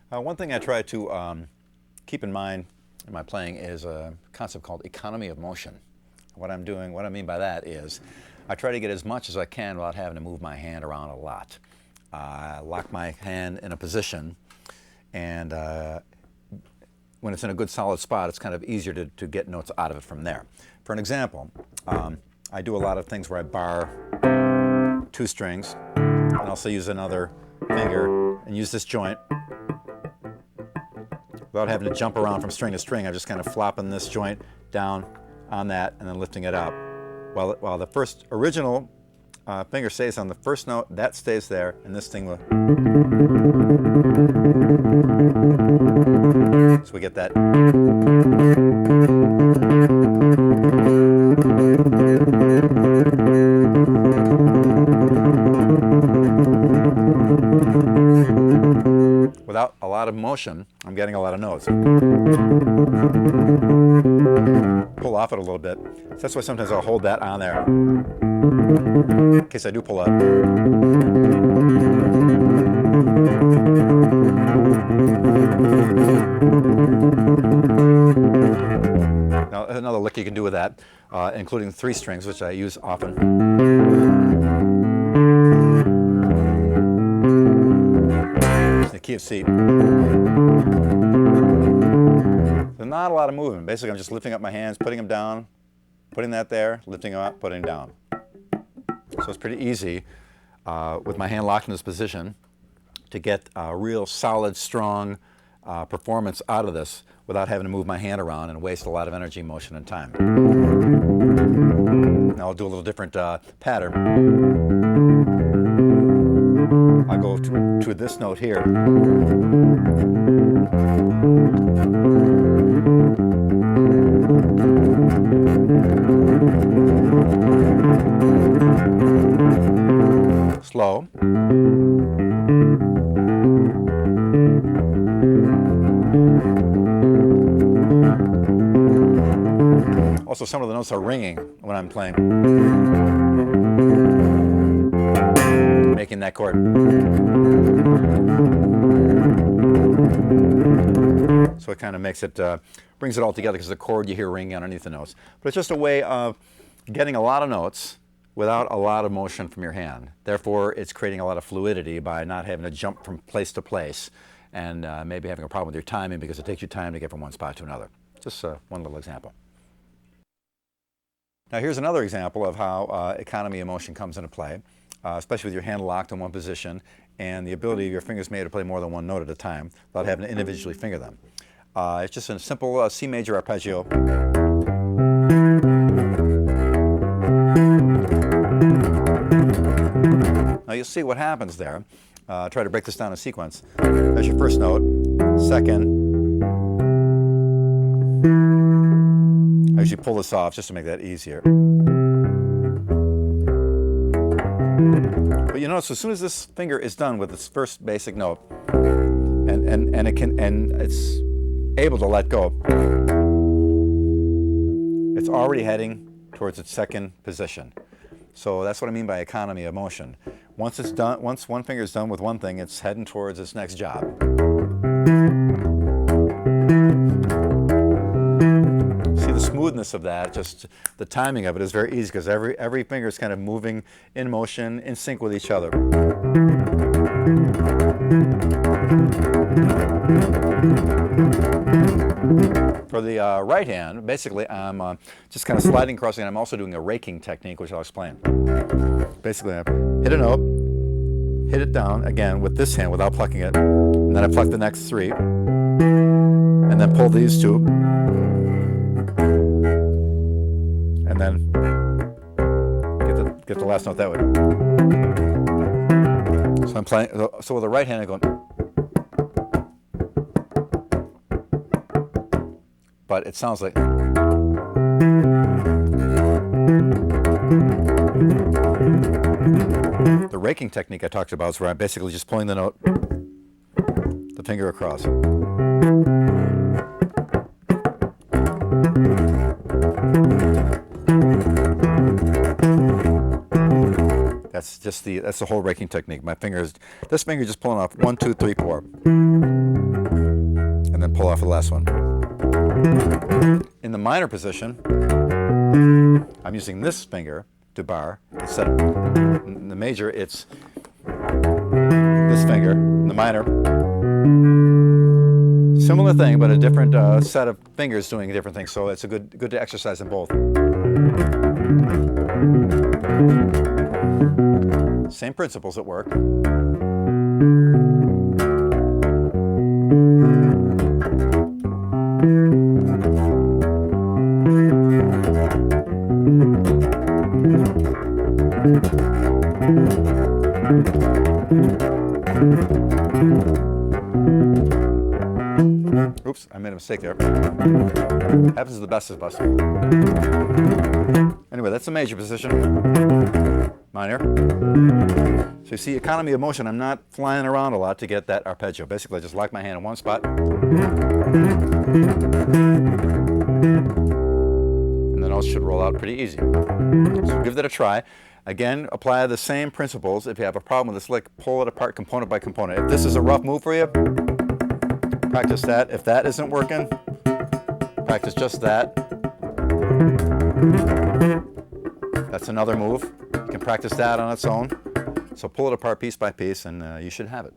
One thing I try to keep in mind in my playing is a concept called economy of motion. What I mean by that is I try to get as much as I can without having to move my hand around a lot. I lock my hand in a position, and when it's in a good solid spot, it's kind of easier to get notes out of it from there. For an example, I do a lot of things where I bar 2 strings, and also use another finger and use this joint. Without having to jump around from string to string, I'm just kind of flopping this joint down on that and then lifting it up. While the first original finger stays on the first note, that stays there, and this thing will. So we get that. Without a lot of motion, I'm getting a lot of notes. Pull off it a little bit. So that's why sometimes I'll hold that on there, in case I do pull up. Now, another lick you can do with that, including 3 strings, which I use often. The key of C. There's not a lot of movement. Basically, I'm just lifting up my hands, putting them down, putting that there, lifting them up, putting them down. So it's pretty easy with my hand locked in this position to get a real solid, strong performance out of this without having to move my hand around and waste a lot of energy, motion, and time. Now I'll do a little different pattern. I'll go to this note here. Slow. Also, some of the notes are ringing when I'm playing, making that chord. So it kind of makes it, brings it all together because the chord you hear ringing underneath the notes. But it's just a way of getting a lot of notes without a lot of motion from your hand. Therefore, it's creating a lot of fluidity by not having to jump from place to place and maybe having a problem with your timing because it takes you time to get from one spot to another. Just one little example. Now here's another example of how economy of motion comes into play, especially with your hand locked in one position and the ability of your fingers made to play more than one note at a time without having to individually finger them. It's just a simple C major arpeggio. Now you'll see what happens there. Try to break this down in sequence. There's your first note, second. I usually pull this off just to make that easier. But you notice as soon as this finger is done with its first basic note, and it's able to let go, it's already heading towards its second position. So that's what I mean by economy of motion. Once it's done, once one finger is done with one thing, it's heading towards its next job. See the smoothness of that, just the timing of it is very easy because every finger is kind of moving in motion, in sync with each other. For the right hand, basically I'm just kind of sliding across, and I'm also doing a raking technique, which I'll explain. Basically, I hit a note, hit it down again with this hand without plucking it, and then I pluck the next 3, and then pull these 2, and then get the last note that way. So I'm playing. So with the right hand, I'm going. But it sounds like. The raking technique I talked about is where I'm basically just pulling the note, the finger across. That's that's the whole raking technique. My fingers, this finger just pulling off 1, 2, 3, 4, and then pull off the last one. In the minor position, I'm using this finger to bar instead of in the major. It's this finger. In the minor, similar thing, but a different set of fingers doing different things. So it's a good to exercise in both. Same principles at work. Oops, I made a mistake there. Happens to the best of us. Anyway, that's the major position. Minor. So you see, economy of motion, I'm not flying around a lot to get that arpeggio. Basically, I just lock my hand in one spot. And the notes should roll out pretty easy. So give that a try. Again, apply the same principles. If you have a problem with this lick, pull it apart component by component. If this is a rough move for you, practice that. If that isn't working, practice just that. That's another move. You can practice that on its own. So pull it apart piece by piece, and you should have it.